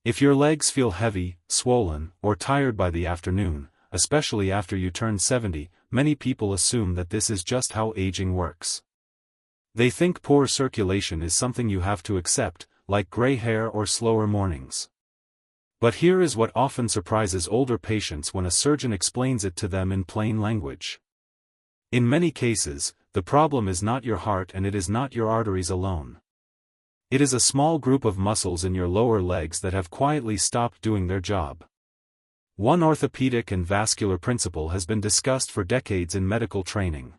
If your legs feel heavy, swollen, or tired by the afternoon, especially after you turn 70, many people assume that this is just how aging works. They think poor circulation is something you have to accept, like gray hair or slower mornings. But here is what often surprises older patients when a surgeon explains it to them in plain language. In many cases, the problem is not your heart and it is not your arteries alone. It is a small group of muscles in your lower legs that have quietly stopped doing their job. One orthopedic and vascular principle has been discussed for decades in medical training.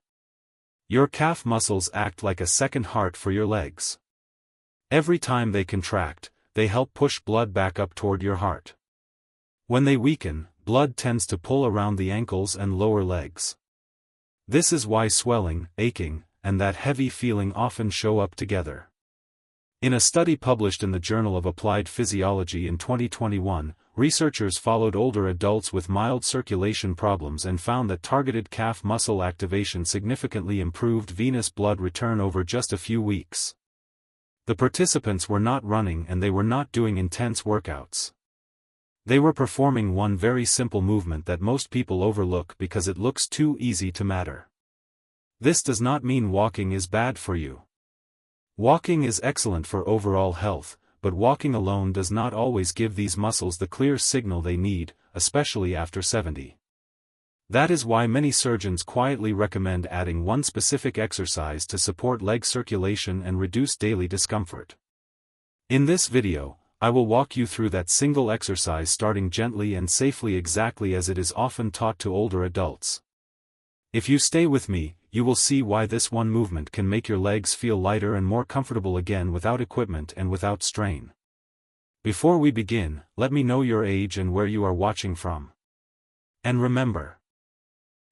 Your calf muscles act like a second heart for your legs. Every time they contract, they help push blood back up toward your heart. When they weaken, blood tends to pull around the ankles and lower legs. This is why swelling, aching, and that heavy feeling often show up together. In a study published in the Journal of Applied Physiology in 2021, researchers followed older adults with mild circulation problems and found that targeted calf muscle activation significantly improved venous blood return over just a few weeks. The participants were not running and they were not doing intense workouts. They were performing one very simple movement that most people overlook because it looks too easy to matter. This does not mean walking is bad for you. Walking is excellent for overall health, but walking alone does not always give these muscles the clear signal they need, especially after 70. That is why many surgeons quietly recommend adding one specific exercise to support leg circulation and reduce daily discomfort. In this video, I will walk you through that single exercise starting gently and safely exactly as it is often taught to older adults. If you stay with me, you will see why this one movement can make your legs feel lighter and more comfortable again without equipment and without strain. Before we begin, let me know your age and where you are watching from. And remember,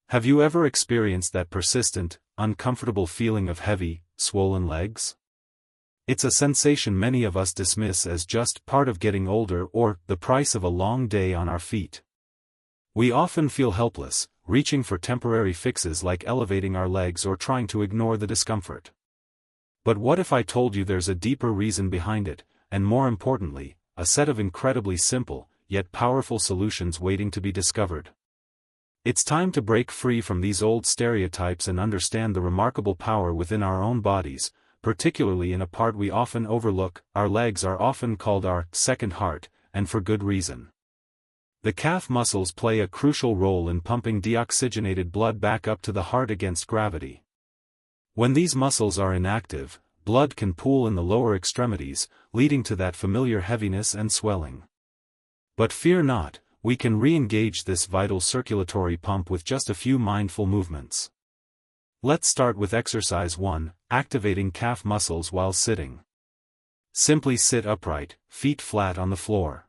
have you ever experienced that persistent, uncomfortable feeling of heavy, swollen legs? It's a sensation many of us dismiss as just part of getting older or the price of a long day on our feet. We often feel helpless, reaching for temporary fixes like elevating our legs or trying to ignore the discomfort. But what if I told you there's a deeper reason behind it, and more importantly, a set of incredibly simple, yet powerful solutions waiting to be discovered? It's time to break free from these old stereotypes and understand the remarkable power within our own bodies, particularly in a part we often overlook. Our legs are often called our second heart, and for good reason. The calf muscles play a crucial role in pumping deoxygenated blood back up to the heart against gravity. When these muscles are inactive, blood can pool in the lower extremities, leading to that familiar heaviness and swelling. But fear not, we can re-engage this vital circulatory pump with just a few mindful movements. Let's start with exercise 1, activating calf muscles while sitting. Simply sit upright, feet flat on the floor.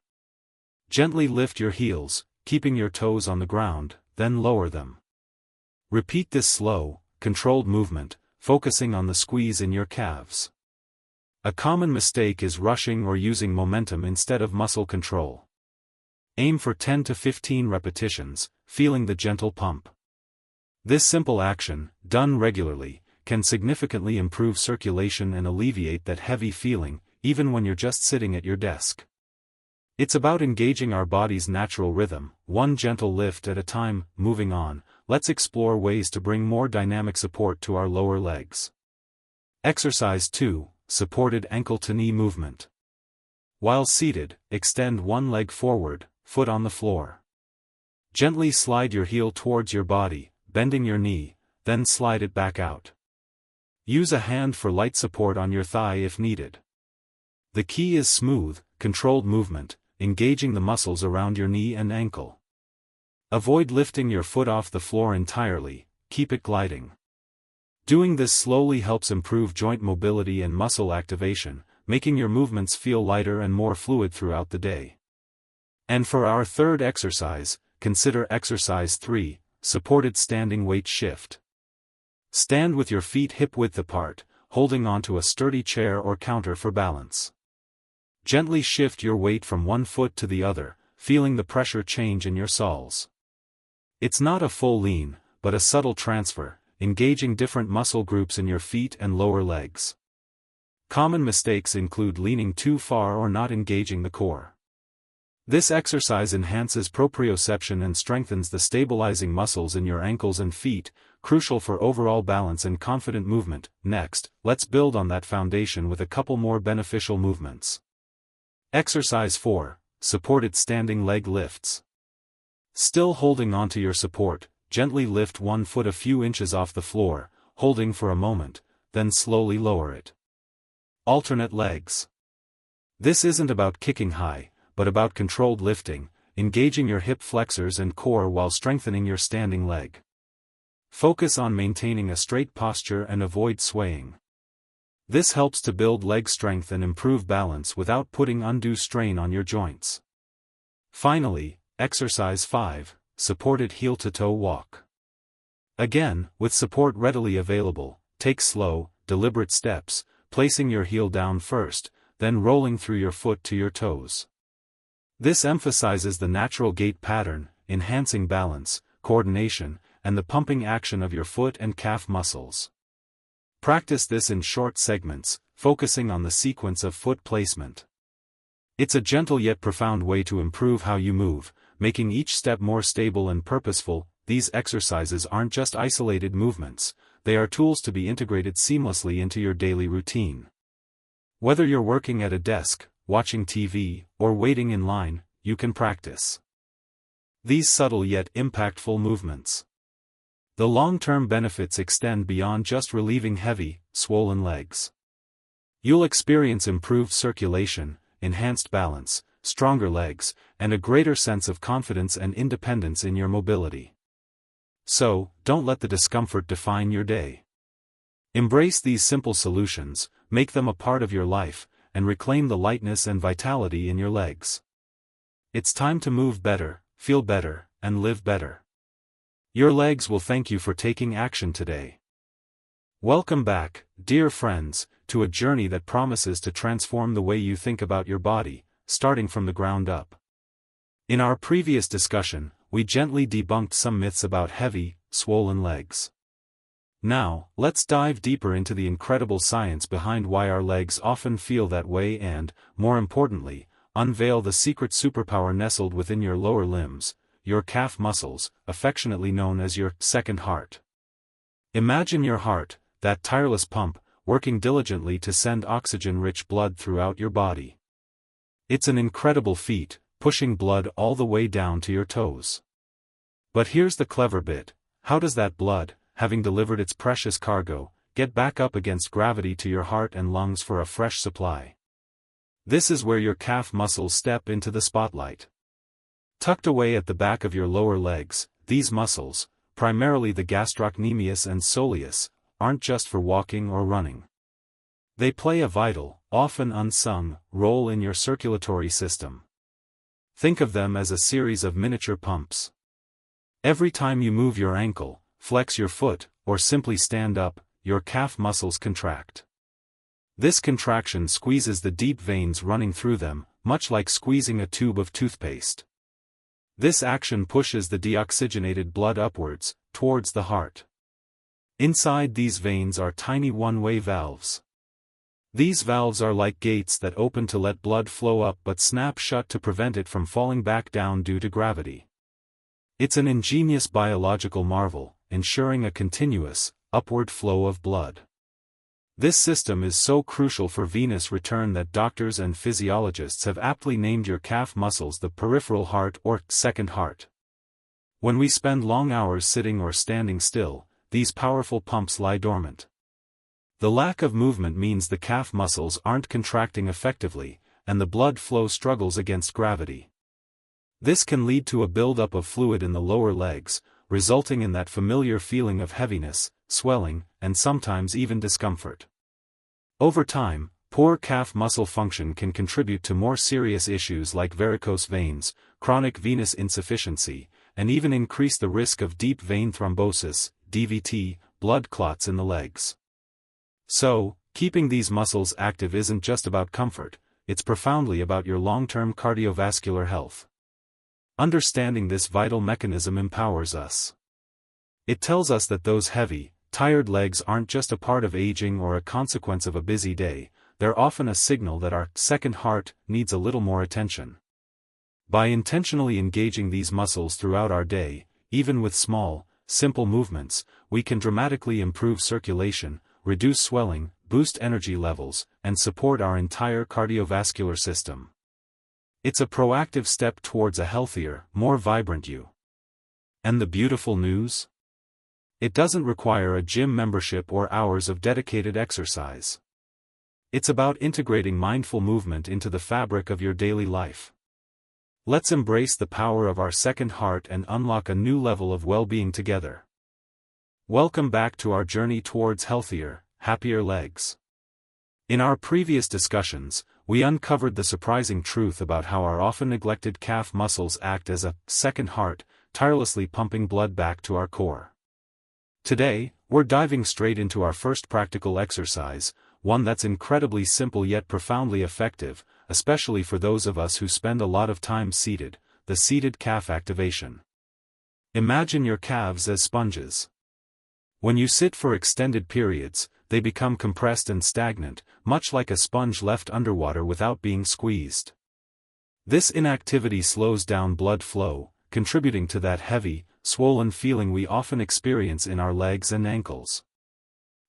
Gently lift your heels, keeping your toes on the ground, then lower them. Repeat this slow, controlled movement, focusing on the squeeze in your calves. A common mistake is rushing or using momentum instead of muscle control. Aim for 10 to 15 repetitions, feeling the gentle pump. This simple action, done regularly, can significantly improve circulation and alleviate that heavy feeling, even when you're just sitting at your desk. It's about engaging our body's natural rhythm, one gentle lift at a time. Moving on, let's explore ways to bring more dynamic support to our lower legs. Exercise 2, supported ankle-to-knee movement. While seated, extend one leg forward, foot on the floor. Gently slide your heel towards your body, bending your knee, then slide it back out. Use a hand for light support on your thigh if needed. The key is smooth, controlled movement, engaging the muscles around your knee and ankle. Avoid lifting your foot off the floor entirely, keep it gliding. Doing this slowly helps improve joint mobility and muscle activation, making your movements feel lighter and more fluid throughout the day. And for our third exercise, consider exercise 3, supported standing weight shift. Stand with your feet hip-width apart, holding onto a sturdy chair or counter for balance. Gently shift your weight from one foot to the other, feeling the pressure change in your soles. It's not a full lean, but a subtle transfer, engaging different muscle groups in your feet and lower legs. Common mistakes include leaning too far or not engaging the core. This exercise enhances proprioception and strengthens the stabilizing muscles in your ankles and feet, crucial for overall balance and confident movement. Next, let's build on that foundation with a couple more beneficial movements. Exercise 4. Supported standing leg lifts. Still holding onto your support, gently lift one foot a few inches off the floor, holding for a moment, then slowly lower it. Alternate legs. This isn't about kicking high, but about controlled lifting, engaging your hip flexors and core while strengthening your standing leg. Focus on maintaining a straight posture and avoid swaying. This helps to build leg strength and improve balance without putting undue strain on your joints. Finally, exercise 5, supported heel-to-toe walk. Again, with support readily available, take slow, deliberate steps, placing your heel down first, then rolling through your foot to your toes. This emphasizes the natural gait pattern, enhancing balance, coordination, and the pumping action of your foot and calf muscles. Practice this in short segments, focusing on the sequence of foot placement. It's a gentle yet profound way to improve how you move, making each step more stable and purposeful. These exercises aren't just isolated movements, they are tools to be integrated seamlessly into your daily routine. Whether you're working at a desk, watching TV, or waiting in line, you can practice these subtle yet impactful movements. The long-term benefits extend beyond just relieving heavy, swollen legs. You'll experience improved circulation, enhanced balance, stronger legs, and a greater sense of confidence and independence in your mobility. So, don't let the discomfort define your day. Embrace these simple solutions, make them a part of your life, and reclaim the lightness and vitality in your legs. It's time to move better, feel better, and live better. Your legs will thank you for taking action today. Welcome back, dear friends, to a journey that promises to transform the way you think about your body, starting from the ground up. In our previous discussion, we gently debunked some myths about heavy, swollen legs. Now, let's dive deeper into the incredible science behind why our legs often feel that way and, more importantly, unveil the secret superpower nestled within your lower limbs, your calf muscles, affectionately known as your second heart. Imagine your heart, that tireless pump, working diligently to send oxygen-rich blood throughout your body. It's an incredible feat, pushing blood all the way down to your toes. But here's the clever bit: how does that blood, having delivered its precious cargo, get back up against gravity to your heart and lungs for a fresh supply? This is where your calf muscles step into the spotlight. Tucked away at the back of your lower legs, these muscles, primarily the gastrocnemius and soleus, aren't just for walking or running. They play a vital, often unsung, role in your circulatory system. Think of them as a series of miniature pumps. Every time you move your ankle, flex your foot, or simply stand up, your calf muscles contract. This contraction squeezes the deep veins running through them, much like squeezing a tube of toothpaste. This action pushes the deoxygenated blood upwards, towards the heart. Inside these veins are tiny one-way valves. These valves are like gates that open to let blood flow up but snap shut to prevent it from falling back down due to gravity. It's an ingenious biological marvel, ensuring a continuous, upward flow of blood. This system is so crucial for venous return that doctors and physiologists have aptly named your calf muscles the peripheral heart or second heart. When we spend long hours sitting or standing still, these powerful pumps lie dormant. The lack of movement means the calf muscles aren't contracting effectively, and the blood flow struggles against gravity. This can lead to a buildup of fluid in the lower legs, resulting in that familiar feeling of heaviness, swelling, and sometimes even discomfort. Over time, poor calf muscle function can contribute to more serious issues like varicose veins, chronic venous insufficiency, and even increase the risk of deep vein thrombosis, DVT, blood clots in the legs. So, keeping these muscles active isn't just about comfort, it's profoundly about your long-term cardiovascular health. Understanding this vital mechanism empowers us. It tells us that those heavy, tired legs aren't just a part of aging or a consequence of a busy day, they're often a signal that our second heart needs a little more attention. By intentionally engaging these muscles throughout our day, even with small, simple movements, we can dramatically improve circulation, reduce swelling, boost energy levels, and support our entire cardiovascular system. It's a proactive step towards a healthier, more vibrant you. And the beautiful news? It doesn't require a gym membership or hours of dedicated exercise. It's about integrating mindful movement into the fabric of your daily life. Let's embrace the power of our second heart and unlock a new level of well-being together. Welcome back to our journey towards healthier, happier legs. In our previous discussions, we uncovered the surprising truth about how our often neglected calf muscles act as a second heart, tirelessly pumping blood back to our core. Today, we're diving straight into our first practical exercise, one that's incredibly simple yet profoundly effective, especially for those of us who spend a lot of time seated, the seated calf activation. Imagine your calves as sponges. When you sit for extended periods, they become compressed and stagnant, much like a sponge left underwater without being squeezed. This inactivity slows down blood flow, contributing to that heavy, swollen feeling we often experience in our legs and ankles.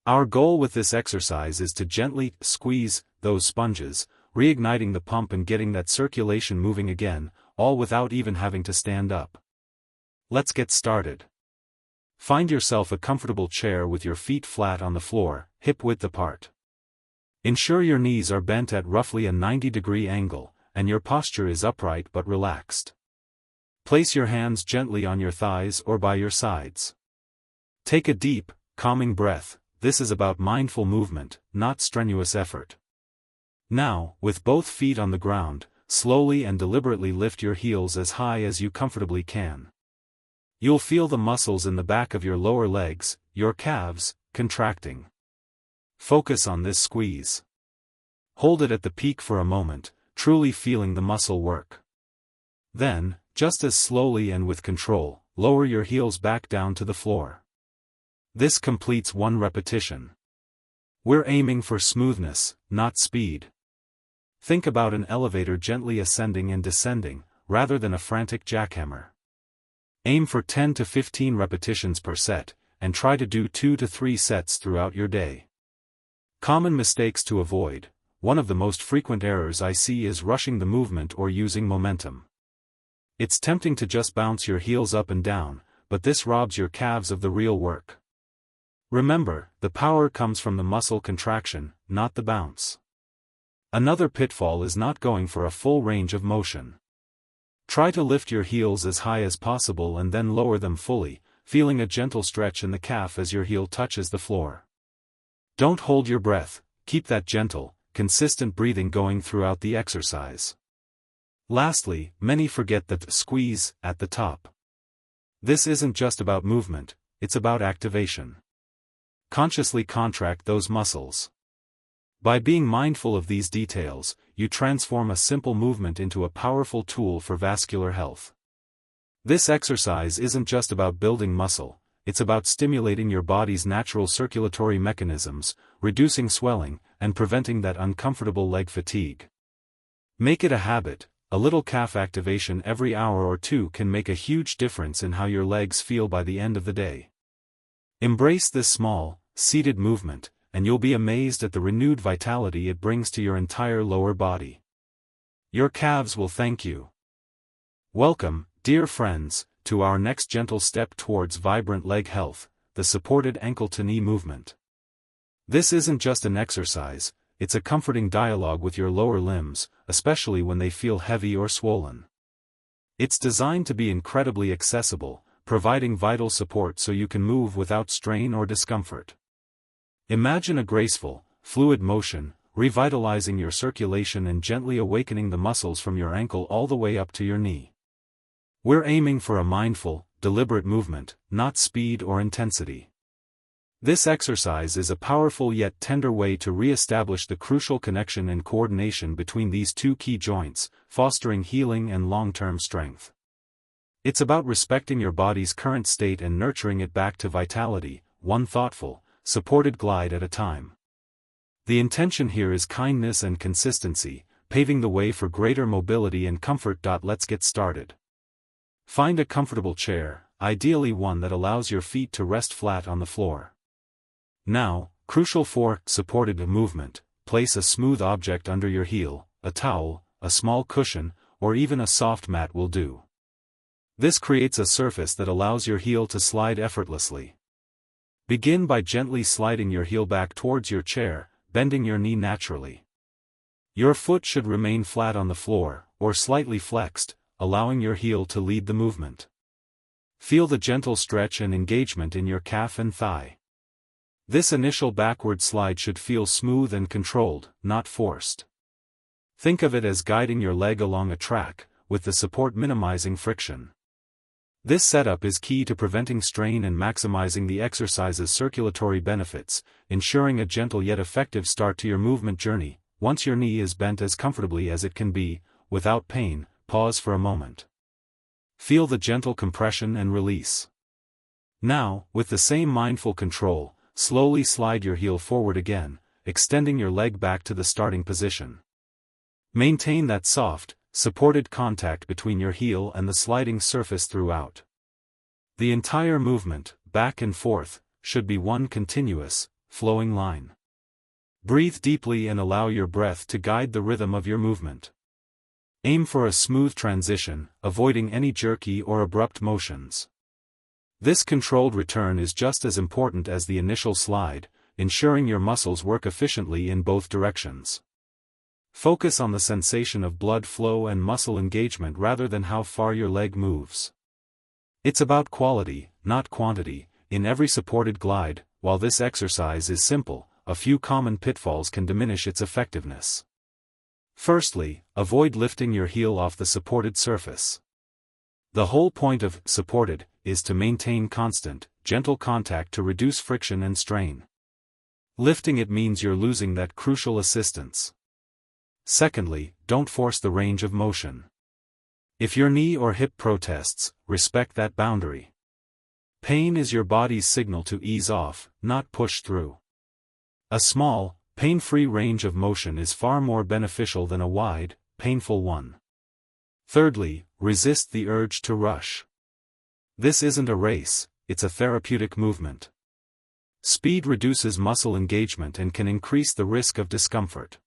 Our goal with this exercise is to gently squeeze those sponges, reigniting the pump and getting that circulation moving again, all without even having to stand up. Let's get started. Find yourself a comfortable chair with your feet flat on the floor, hip-width apart. Ensure your knees are bent at roughly a 90-degree angle, and your posture is upright but relaxed. Place your hands gently on your thighs or by your sides. Take a deep, calming breath. This is about mindful movement, not strenuous effort. Now, with both feet on the ground, slowly and deliberately lift your heels as high as you comfortably can. You'll feel the muscles in the back of your lower legs, your calves, contracting. Focus on this squeeze. Hold it at the peak for a moment, truly feeling the muscle work. Then, just as slowly and with control, lower your heels back down to the floor. This completes one repetition. We're aiming for smoothness, not speed. Think about an elevator gently ascending and descending, rather than a frantic jackhammer. Aim for 10 to 15 repetitions per set, and try to do 2 to 3 sets throughout your day. Common mistakes to avoid. One of the most frequent errors I see is rushing the movement or using momentum. It's tempting to just bounce your heels up and down, but this robs your calves of the real work. Remember, the power comes from the muscle contraction, not the bounce. Another pitfall is not going for a full range of motion. Try to lift your heels as high as possible and then lower them fully, feeling a gentle stretch in the calf as your heel touches the floor. Don't hold your breath, keep that gentle, consistent breathing going throughout the exercise. Lastly, many forget the squeeze at the top. This isn't just about movement, it's about activation. Consciously contract those muscles. By being mindful of these details, you transform a simple movement into a powerful tool for vascular health. This exercise isn't just about building muscle, it's about stimulating your body's natural circulatory mechanisms, reducing swelling, and preventing that uncomfortable leg fatigue. Make it a habit. A little calf activation every hour or two can make a huge difference in how your legs feel by the end of the day. Embrace this small, seated movement, and you'll be amazed at the renewed vitality it brings to your entire lower body. Your calves will thank you. Welcome, dear friends, to our next gentle step towards vibrant leg health, the supported ankle-to-knee movement. This isn't just an exercise, it's a comforting dialogue with your lower limbs, especially when they feel heavy or swollen. It's designed to be incredibly accessible, providing vital support so you can move without strain or discomfort. Imagine a graceful, fluid motion, revitalizing your circulation and gently awakening the muscles from your ankle all the way up to your knee. We're aiming for a mindful, deliberate movement, not speed or intensity. This exercise is a powerful yet tender way to re-establish the crucial connection and coordination between these two key joints, fostering healing and long-term strength. It's about respecting your body's current state and nurturing it back to vitality, one thoughtful, supported glide at a time. The intention here is kindness and consistency, paving the way for greater mobility and comfort. Let's get started. Find a comfortable chair, ideally one that allows your feet to rest flat on the floor. Now, crucial for supported movement, place a smooth object under your heel, a towel, a small cushion, or even a soft mat will do. This creates a surface that allows your heel to slide effortlessly. Begin by gently sliding your heel back towards your chair, bending your knee naturally. Your foot should remain flat on the floor, or slightly flexed, allowing your heel to lead the movement. Feel the gentle stretch and engagement in your calf and thigh. This initial backward slide should feel smooth and controlled, not forced. Think of it as guiding your leg along a track, with the support minimizing friction. This setup is key to preventing strain and maximizing the exercise's circulatory benefits, ensuring a gentle yet effective start to your movement journey. Once your knee is bent as comfortably as it can be, without pain, pause for a moment. Feel the gentle compression and release. Now, with the same mindful control, slowly slide your heel forward again, extending your leg back to the starting position. Maintain that soft, supported contact between your heel and the sliding surface throughout. The entire movement, back and forth, should be one continuous, flowing line. Breathe deeply and allow your breath to guide the rhythm of your movement. Aim for a smooth transition, avoiding any jerky or abrupt motions. This controlled return is just as important as the initial slide, ensuring your muscles work efficiently in both directions. Focus on the sensation of blood flow and muscle engagement rather than how far your leg moves. It's about quality, not quantity, in every supported glide. While this exercise is simple, a few common pitfalls can diminish its effectiveness. Firstly, avoid lifting your heel off the supported surface. The whole point of supported is to maintain constant, gentle contact to reduce friction and strain. Lifting it means you're losing that crucial assistance. Secondly, don't force the range of motion. If your knee or hip protests, respect that boundary. Pain is your body's signal to ease off, not push through. A small, pain-free range of motion is far more beneficial than a wide, painful one. Thirdly, resist the urge to rush. This isn't a race, it's a therapeutic movement. Speed reduces muscle engagement and can increase the risk of discomfort.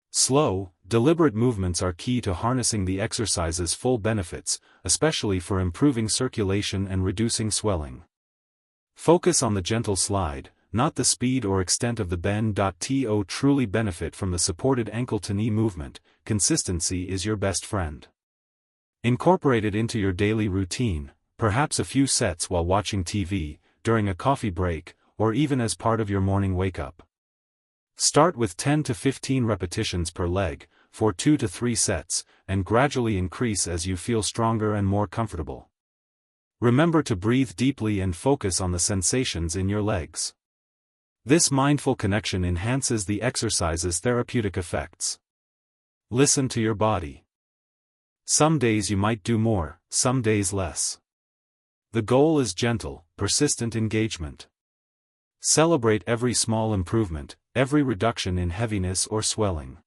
Slow, deliberate movements are key to harnessing the exercise's full benefits, especially for improving circulation and reducing swelling. Focus on the gentle slide, not the speed or extent of the bend. To truly benefit from the supported ankle-to-knee movement, consistency is your best friend. Incorporate it into your daily routine, perhaps a few sets while watching TV, during a coffee break, or even as part of your morning wake-up. Start with 10 to 15 repetitions per leg, for 2 to 3 sets, and gradually increase as you feel stronger and more comfortable. Remember to breathe deeply and focus on the sensations in your legs. This mindful connection enhances the exercise's therapeutic effects. Listen to your body. Some days you might do more, some days less. The goal is gentle, persistent engagement. Celebrate every small improvement, every reduction in heaviness or swelling.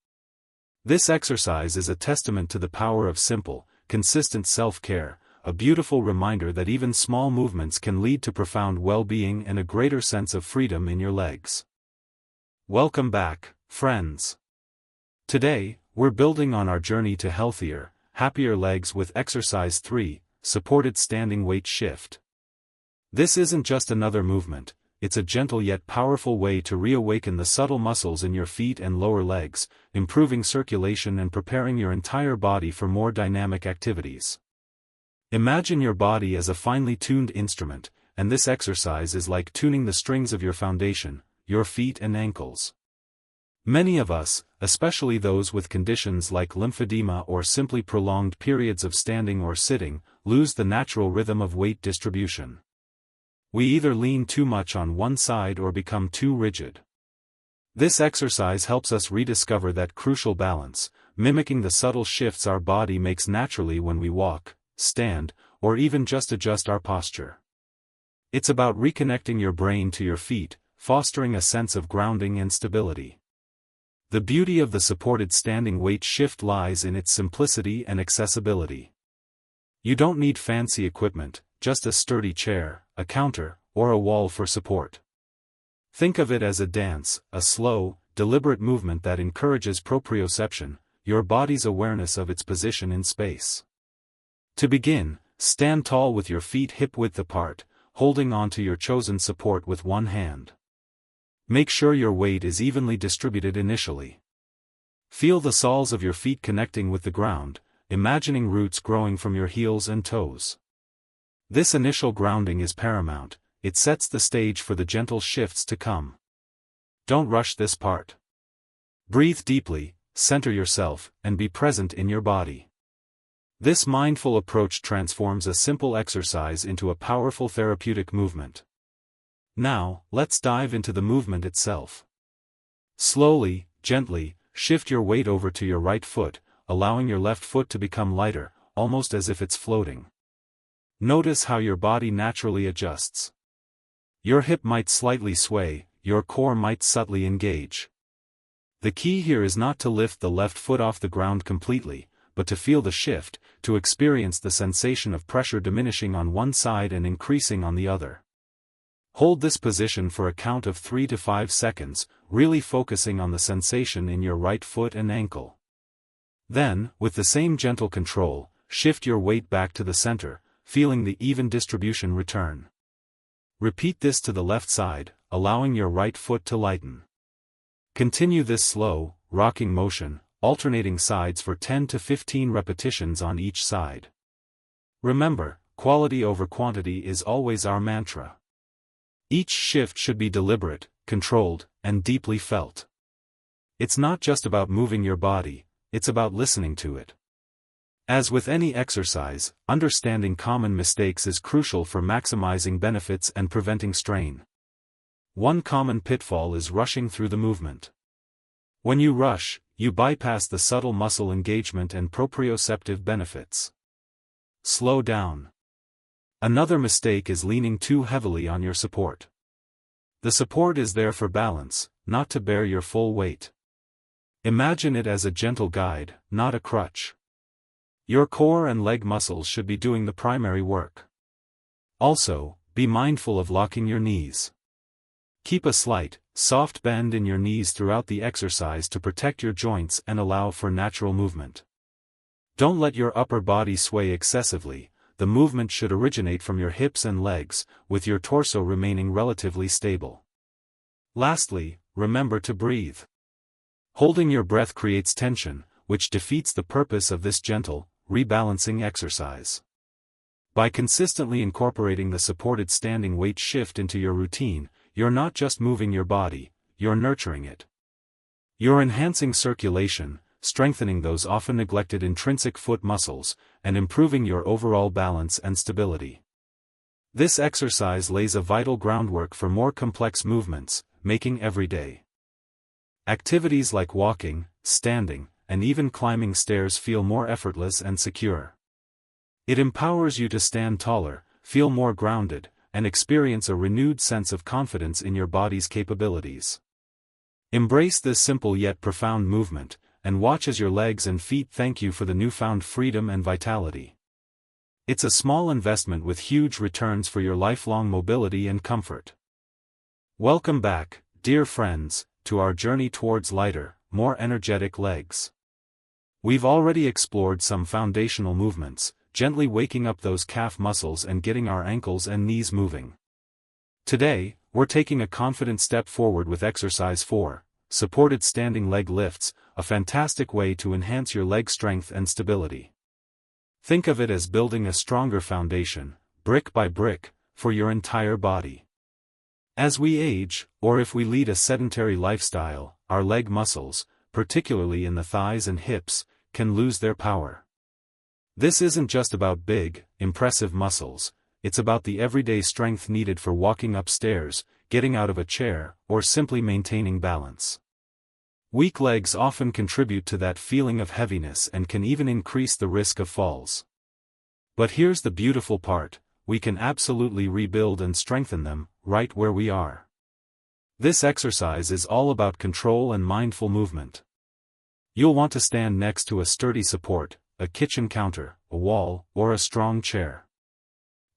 This exercise is a testament to the power of simple, consistent self-care, a beautiful reminder that even small movements can lead to profound well-being and a greater sense of freedom in your legs. Welcome back, friends. Today, we're building on our journey to healthier, happier legs with exercise 3, supported standing weight shift. This isn't just another movement. It's a gentle yet powerful way to reawaken the subtle muscles in your feet and lower legs, improving circulation and preparing your entire body for more dynamic activities. Imagine your body as a finely tuned instrument, and this exercise is like tuning the strings of your foundation, your feet and ankles. Many of us, especially those with conditions like lymphedema or simply prolonged periods of standing or sitting, lose the natural rhythm of weight distribution. We either lean too much on one side or become too rigid. This exercise helps us rediscover that crucial balance, mimicking the subtle shifts our body makes naturally when we walk, stand, or even just adjust our posture. It's about reconnecting your brain to your feet, fostering a sense of grounding and stability. The beauty of the supported standing weight shift lies in its simplicity and accessibility. You don't need fancy equipment, just a sturdy chair, a counter, or a wall for support. Think of it as a dance, a slow, deliberate movement that encourages proprioception, your body's awareness of its position in space. To begin, stand tall with your feet hip-width apart, holding onto your chosen support with one hand. Make sure your weight is evenly distributed initially. Feel the soles of your feet connecting with the ground, imagining roots growing from your heels and toes. This initial grounding is paramount, it sets the stage for the gentle shifts to come. Don't rush this part. Breathe deeply, center yourself, and be present in your body. This mindful approach transforms a simple exercise into a powerful therapeutic movement. Now, let's dive into the movement itself. Slowly, gently, shift your weight over to your right foot, allowing your left foot to become lighter, almost as if it's floating. Notice how your body naturally adjusts. Your hip might slightly sway, your core might subtly engage. The key here is not to lift the left foot off the ground completely, but to feel the shift, to experience the sensation of pressure diminishing on one side and increasing on the other. Hold this position for a count of 3 to 5 seconds, really focusing on the sensation in your right foot and ankle. Then, with the same gentle control, shift your weight back to the center, feeling the even distribution return. Repeat this to the left side, allowing your right foot to lighten. Continue this slow, rocking motion, alternating sides for 10 to 15 repetitions on each side. Remember, quality over quantity is always our mantra. Each shift should be deliberate, controlled, and deeply felt. It's not just about moving your body, it's about listening to it. As with any exercise, understanding common mistakes is crucial for maximizing benefits and preventing strain. One common pitfall is rushing through the movement. When you rush, you bypass the subtle muscle engagement and proprioceptive benefits. Slow down. Another mistake is leaning too heavily on your support. The support is there for balance, not to bear your full weight. Imagine it as a gentle guide, not a crutch. Your core and leg muscles should be doing the primary work. Also, be mindful of locking your knees. Keep a slight, soft bend in your knees throughout the exercise to protect your joints and allow for natural movement. Don't let your upper body sway excessively. The movement should originate from your hips and legs, with your torso remaining relatively stable. Lastly, remember to breathe. Holding your breath creates tension, which defeats the purpose of this gentle, rebalancing exercise. By consistently incorporating the supported standing weight shift into your routine, you're not just moving your body, you're nurturing it. You're enhancing circulation, strengthening those often neglected intrinsic foot muscles, and improving your overall balance and stability. This exercise lays a vital groundwork for more complex movements, making everyday activities like walking, standing, and even climbing stairs feel more effortless and secure. It empowers you to stand taller, feel more grounded, and experience a renewed sense of confidence in your body's capabilities. Embrace this simple yet profound movement, and watch as your legs and feet thank you for the newfound freedom and vitality. It's a small investment with huge returns for your lifelong mobility and comfort. Welcome back, dear friends, to our journey towards lighter, more energetic legs. We've already explored some foundational movements, gently waking up those calf muscles and getting our ankles and knees moving. Today, we're taking a confident step forward with exercise 4, supported standing leg lifts, a fantastic way to enhance your leg strength and stability. Think of it as building a stronger foundation, brick by brick, for your entire body. As we age, or if we lead a sedentary lifestyle, our leg muscles, particularly in the thighs and hips, can lose their power. This isn't just about big, impressive muscles, it's about the everyday strength needed for walking upstairs, getting out of a chair, or simply maintaining balance. Weak legs often contribute to that feeling of heaviness and can even increase the risk of falls. But here's the beautiful part, we can absolutely rebuild and strengthen them, right where we are. This exercise is all about control and mindful movement. You'll want to stand next to a sturdy support, a kitchen counter, a wall, or a strong chair.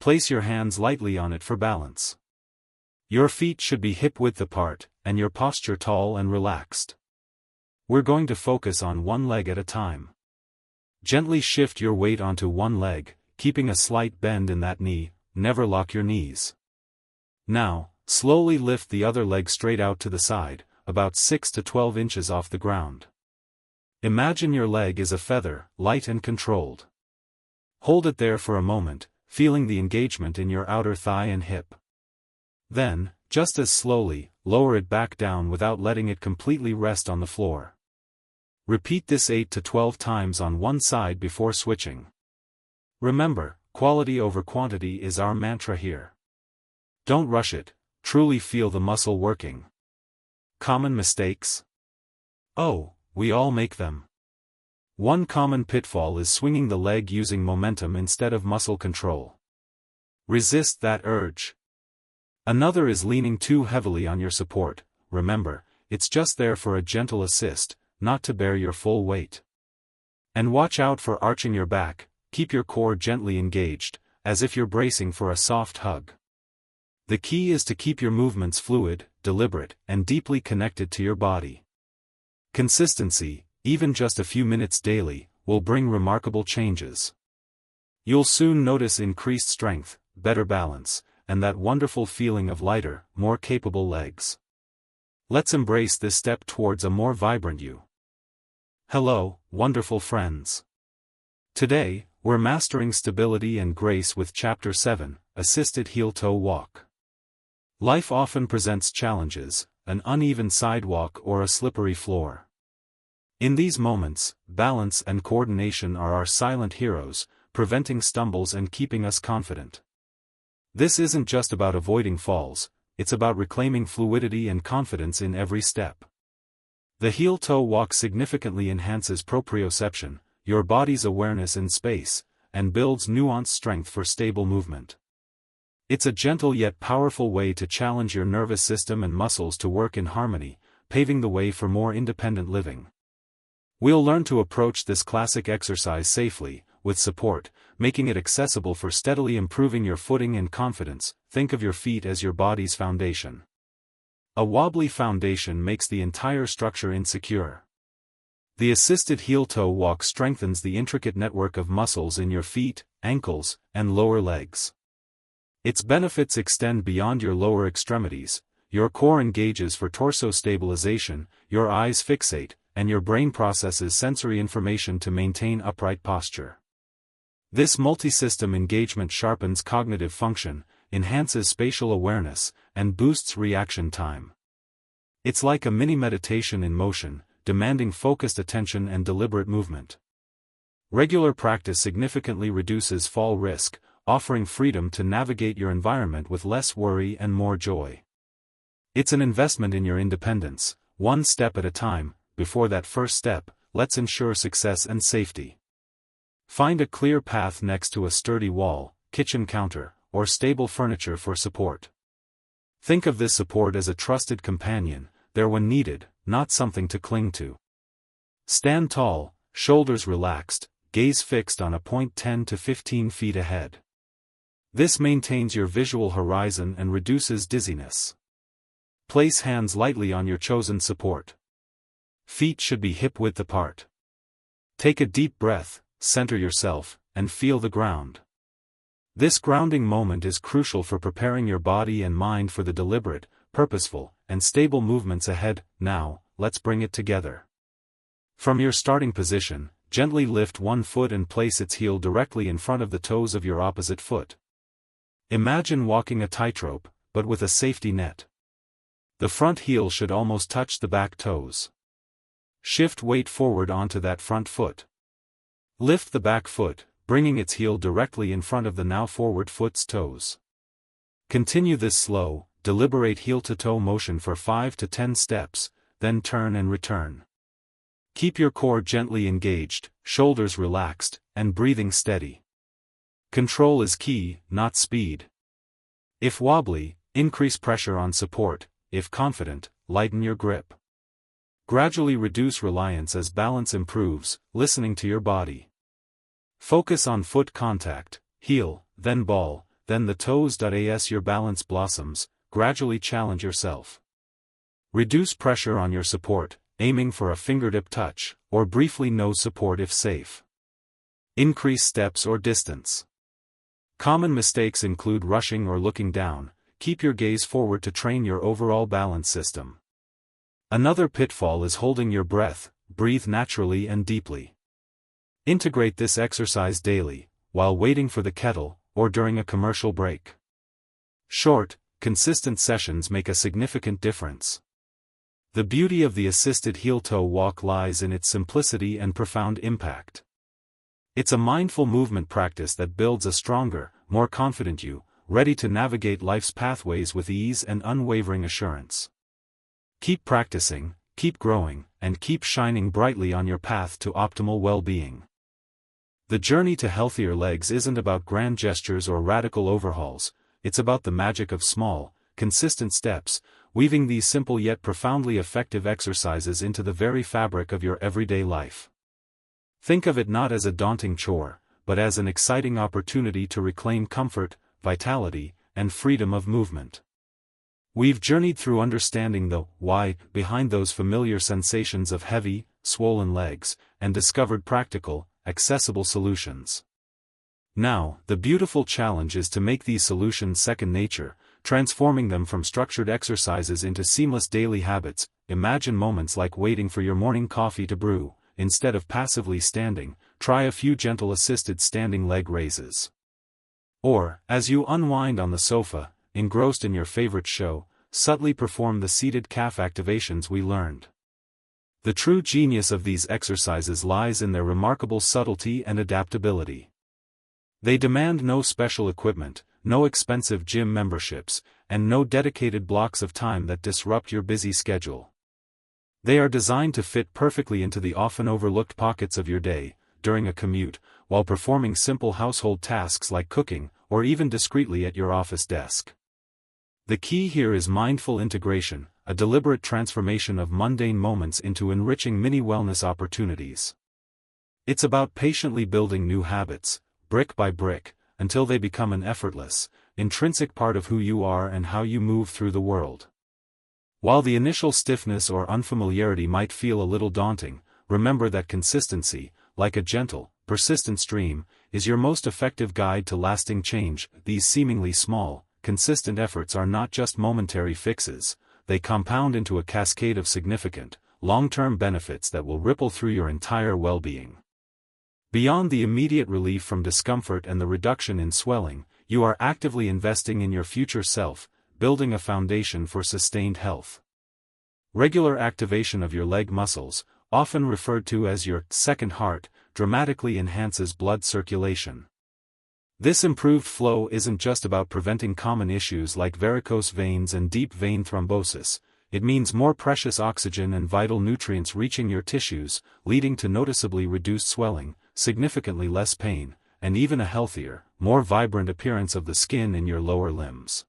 Place your hands lightly on it for balance. Your feet should be hip-width apart, and your posture tall and relaxed. We're going to focus on one leg at a time. Gently shift your weight onto one leg, keeping a slight bend in that knee. Never lock your knees. Now, slowly lift the other leg straight out to the side, about 6 to 12 inches off the ground. Imagine your leg is a feather, light and controlled. Hold it there for a moment, feeling the engagement in your outer thigh and hip. Then, just as slowly, lower it back down without letting it completely rest on the floor. Repeat this 8 to 12 times on one side before switching. Remember, quality over quantity is our mantra here. Don't rush it, truly feel the muscle working. Common mistakes? Oh, we all make them. One common pitfall is swinging the leg using momentum instead of muscle control. Resist that urge. Another is leaning too heavily on your support. Remember, it's just there for a gentle assist, not to bear your full weight. And watch out for arching your back. Keep your core gently engaged, as if you're bracing for a soft hug. The key is to keep your movements fluid, deliberate, and deeply connected to your body. Consistency, even just a few minutes daily, will bring remarkable changes. You'll soon notice increased strength, better balance, and that wonderful feeling of lighter, more capable legs. Let's embrace this step towards a more vibrant you. Hello, wonderful friends. Today, we're mastering stability and grace with Chapter 7, Assisted Heel-Toe Walk. Life often presents challenges, an uneven sidewalk or a slippery floor. In these moments, balance and coordination are our silent heroes, preventing stumbles and keeping us confident. This isn't just about avoiding falls, it's about reclaiming fluidity and confidence in every step. The heel-toe walk significantly enhances proprioception, your body's awareness in space, and builds nuanced strength for stable movement. It's a gentle yet powerful way to challenge your nervous system and muscles to work in harmony, paving the way for more independent living. We'll learn to approach this classic exercise safely, with support, making it accessible for steadily improving your footing and confidence. Think of your feet as your body's foundation. A wobbly foundation makes the entire structure insecure. The assisted heel-toe walk strengthens the intricate network of muscles in your feet, ankles, and lower legs. Its benefits extend beyond your lower extremities. Your core engages for torso stabilization, your eyes fixate, and your brain processes sensory information to maintain upright posture. This multi-system engagement sharpens cognitive function, enhances spatial awareness, and boosts reaction time. It's like a mini meditation in motion, demanding focused attention and deliberate movement. Regular practice significantly reduces fall risk, offering freedom to navigate your environment with less worry and more joy. It's an investment in your independence, one step at a time. Before that first step, let's ensure success and safety. Find a clear path next to a sturdy wall, kitchen counter, or stable furniture for support. Think of this support as a trusted companion, there when needed, not something to cling to. Stand tall, shoulders relaxed, gaze fixed on a point 10 to 15 feet ahead. This maintains your visual horizon and reduces dizziness. Place hands lightly on your chosen support. Feet should be hip-width apart. Take a deep breath, center yourself, and feel the ground. This grounding moment is crucial for preparing your body and mind for the deliberate, purposeful, and stable movements ahead. Now, let's bring it together. From your starting position, gently lift one foot and place its heel directly in front of the toes of your opposite foot. Imagine walking a tightrope, but with a safety net. The front heel should almost touch the back toes. Shift weight forward onto that front foot. Lift the back foot, bringing its heel directly in front of the now forward foot's toes. Continue this slow, deliberate heel-to-toe motion for 5 to 10 steps, then turn and return. Keep your core gently engaged, shoulders relaxed, and breathing steady. Control is key, not speed. If wobbly, increase pressure on support. if confident, lighten your grip. Gradually reduce reliance as balance improves, listening to your body. Focus on foot contact, heel, then ball, then the toes. As your balance blossoms, gradually challenge yourself. Reduce pressure on your support, aiming for a fingertip touch, or briefly no support if safe. Increase steps or distance. Common mistakes include rushing or looking down. Keep your gaze forward to train your overall balance system. Another pitfall is holding your breath. Breathe naturally and deeply. Integrate this exercise daily, while waiting for the kettle, or during a commercial break. Short, consistent sessions make a significant difference. The beauty of the assisted heel-toe walk lies in its simplicity and profound impact. It's a mindful movement practice that builds a stronger, more confident you, ready to navigate life's pathways with ease and unwavering assurance. Keep practicing, keep growing, and keep shining brightly on your path to optimal well-being. The journey to healthier legs isn't about grand gestures or radical overhauls, it's about the magic of small, consistent steps, weaving these simple yet profoundly effective exercises into the very fabric of your everyday life. Think of it not as a daunting chore, but as an exciting opportunity to reclaim comfort, vitality, and freedom of movement. We've journeyed through understanding the why behind those familiar sensations of heavy, swollen legs, and discovered practical, accessible solutions. Now, the beautiful challenge is to make these solutions second nature, transforming them from structured exercises into seamless daily habits. Imagine moments like waiting for your morning coffee to brew. Instead of passively standing, try a few gentle assisted standing leg raises. Or, as you unwind on the sofa, engrossed in your favorite show, subtly perform the seated calf activations we learned. The true genius of these exercises lies in their remarkable subtlety and adaptability. They demand no special equipment, no expensive gym memberships, and no dedicated blocks of time that disrupt your busy schedule. They are designed to fit perfectly into the often overlooked pockets of your day, during a commute, while performing simple household tasks like cooking, or even discreetly at your office desk. The key here is mindful integration, a deliberate transformation of mundane moments into enriching mini-wellness opportunities. It's about patiently building new habits, brick by brick, until they become an effortless, intrinsic part of who you are and how you move through the world. While the initial stiffness or unfamiliarity might feel a little daunting, remember that consistency, like a gentle, persistent stream, is your most effective guide to lasting change. These seemingly small, consistent efforts are not just momentary fixes, they compound into a cascade of significant, long-term benefits that will ripple through your entire well-being. Beyond the immediate relief from discomfort and the reduction in swelling, you are actively investing in your future self, building a foundation for sustained health. Regular activation of your leg muscles, often referred to as your second heart, dramatically enhances blood circulation. This improved flow isn't just about preventing common issues like varicose veins and deep vein thrombosis, it means more precious oxygen and vital nutrients reaching your tissues, leading to noticeably reduced swelling, significantly less pain, and even a healthier, more vibrant appearance of the skin in your lower limbs.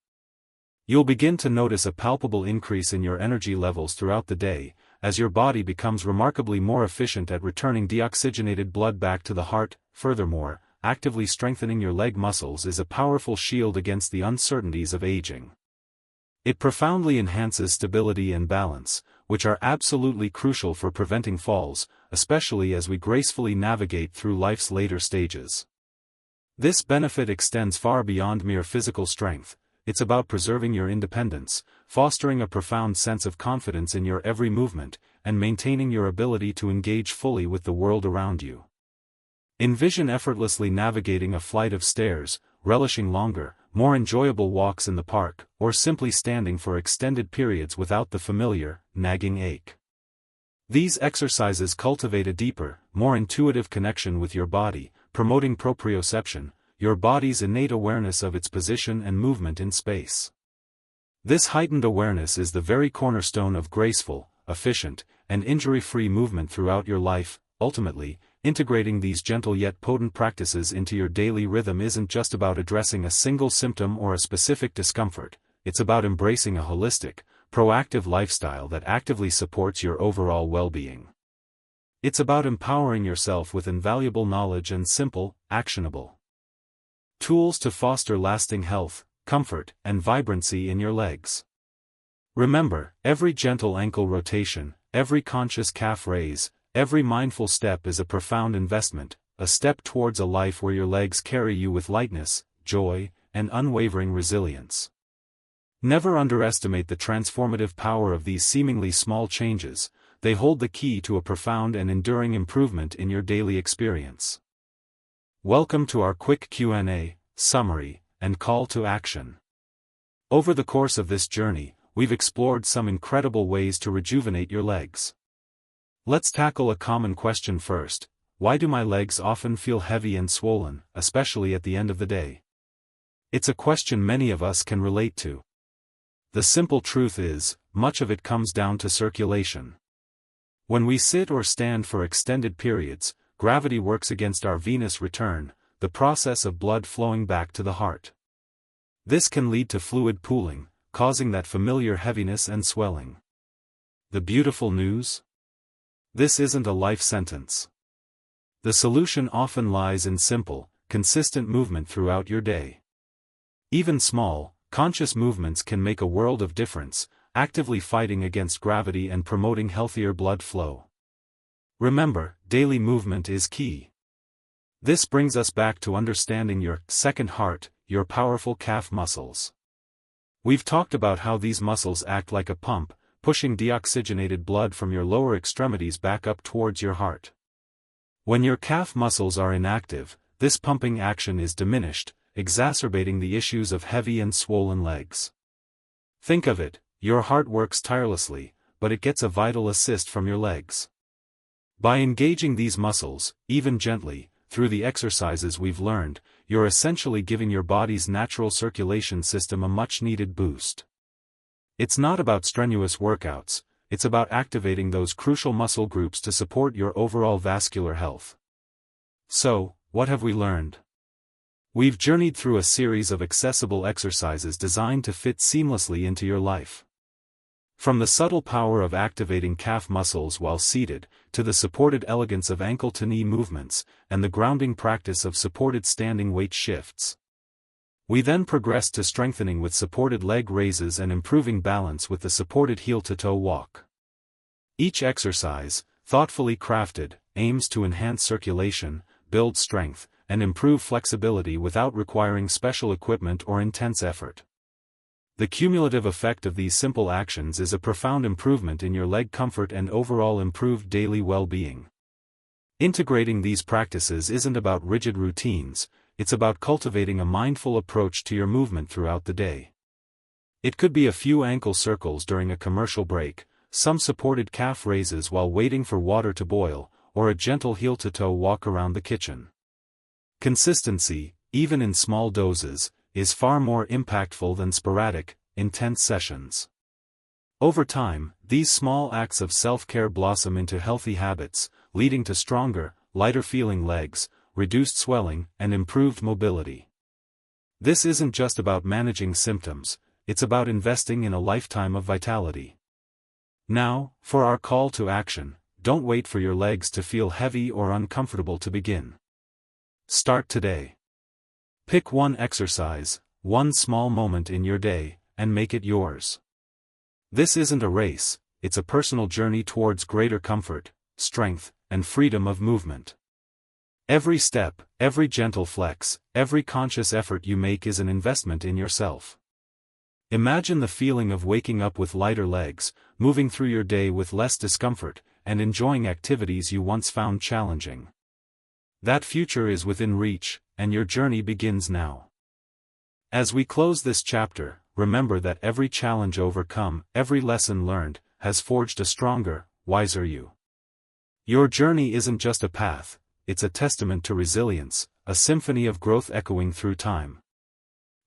You'll begin to notice a palpable increase in your energy levels throughout the day, as your body becomes remarkably more efficient at returning deoxygenated blood back to the heart. Furthermore, actively strengthening your leg muscles is a powerful shield against the uncertainties of aging. It profoundly enhances stability and balance, which are absolutely crucial for preventing falls, especially as we gracefully navigate through life's later stages. This benefit extends far beyond mere physical strength. It's about preserving your independence, fostering a profound sense of confidence in your every movement, and maintaining your ability to engage fully with the world around you. Envision effortlessly navigating a flight of stairs, relishing longer, more enjoyable walks in the park, or simply standing for extended periods without the familiar, nagging ache. These exercises cultivate a deeper, more intuitive connection with your body, promoting proprioception, your body's innate awareness of its position and movement in space. This heightened awareness is the very cornerstone of graceful, efficient, and injury-free movement throughout your life. Ultimately, integrating these gentle yet potent practices into your daily rhythm isn't just about addressing a single symptom or a specific discomfort, it's about embracing a holistic, proactive lifestyle that actively supports your overall well-being. It's about empowering yourself with invaluable knowledge and simple, actionable tools to foster lasting health, comfort, and vibrancy in your legs. Remember, every gentle ankle rotation, every conscious calf raise, every mindful step is a profound investment, a step towards a life where your legs carry you with lightness, joy, and unwavering resilience. Never underestimate the transformative power of these seemingly small changes. They hold the key to a profound and enduring improvement in your daily experience. Welcome to our quick Q&A, summary, and call to action. Over the course of this journey, we've explored some incredible ways to rejuvenate your legs. Let's tackle a common question first. Why do my legs often feel heavy and swollen, especially at the end of the day? It's a question many of us can relate to. The simple truth is, much of it comes down to circulation. When we sit or stand for extended periods, gravity works against our venous return, the process of blood flowing back to the heart. This can lead to fluid pooling, causing that familiar heaviness and swelling. The beautiful news? This isn't a life sentence. The solution often lies in simple, consistent movement throughout your day. Even small, conscious movements can make a world of difference, actively fighting against gravity and promoting healthier blood flow. Remember, daily movement is key. This brings us back to understanding your second heart, your powerful calf muscles. We've talked about how these muscles act like a pump, pushing deoxygenated blood from your lower extremities back up towards your heart. When your calf muscles are inactive, this pumping action is diminished, exacerbating the issues of heavy and swollen legs. Think of it, your heart works tirelessly, but it gets a vital assist from your legs. By engaging these muscles, even gently, through the exercises we've learned, you're essentially giving your body's natural circulation system a much-needed boost. It's not about strenuous workouts, it's about activating those crucial muscle groups to support your overall vascular health. So, what have we learned? We've journeyed through a series of accessible exercises designed to fit seamlessly into your life. From the subtle power of activating calf muscles while seated, to the supported elegance of ankle-to-knee movements, and the grounding practice of supported standing weight shifts. We then progressed to strengthening with supported leg raises and improving balance with the supported heel-to-toe walk. Each exercise, thoughtfully crafted, aims to enhance circulation, build strength, and improve flexibility without requiring special equipment or intense effort. The cumulative effect of these simple actions is a profound improvement in your leg comfort and overall improved daily well-being. Integrating these practices isn't about rigid routines, it's about cultivating a mindful approach to your movement throughout the day. It could be a few ankle circles during a commercial break, some supported calf raises while waiting for water to boil, or a gentle heel-to-toe walk around the kitchen. Consistency, even in small doses, is far more impactful than sporadic, intense sessions. Over time, these small acts of self-care blossom into healthy habits, leading to stronger, lighter-feeling legs, reduced swelling, and improved mobility. This isn't just about managing symptoms, it's about investing in a lifetime of vitality. Now, for our call to action, don't wait for your legs to feel heavy or uncomfortable to begin. Start today. Pick one exercise, one small moment in your day, and make it yours. This isn't a race, it's a personal journey towards greater comfort, strength, and freedom of movement. Every step, every gentle flex, every conscious effort you make is an investment in yourself. Imagine the feeling of waking up with lighter legs, moving through your day with less discomfort, and enjoying activities you once found challenging. That future is within reach, and your journey begins now. As we close this chapter, remember that every challenge overcome, every lesson learned, has forged a stronger, wiser you. Your journey isn't just a path, it's a testament to resilience, a symphony of growth echoing through time.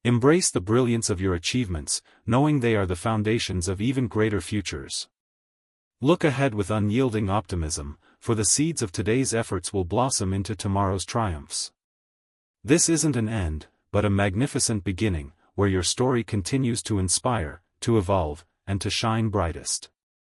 Embrace the brilliance of your achievements, knowing they are the foundations of even greater futures. Look ahead with unyielding optimism, for the seeds of today's efforts will blossom into tomorrow's triumphs. This isn't an end, but a magnificent beginning, where your story continues to inspire, to evolve, and to shine brightest.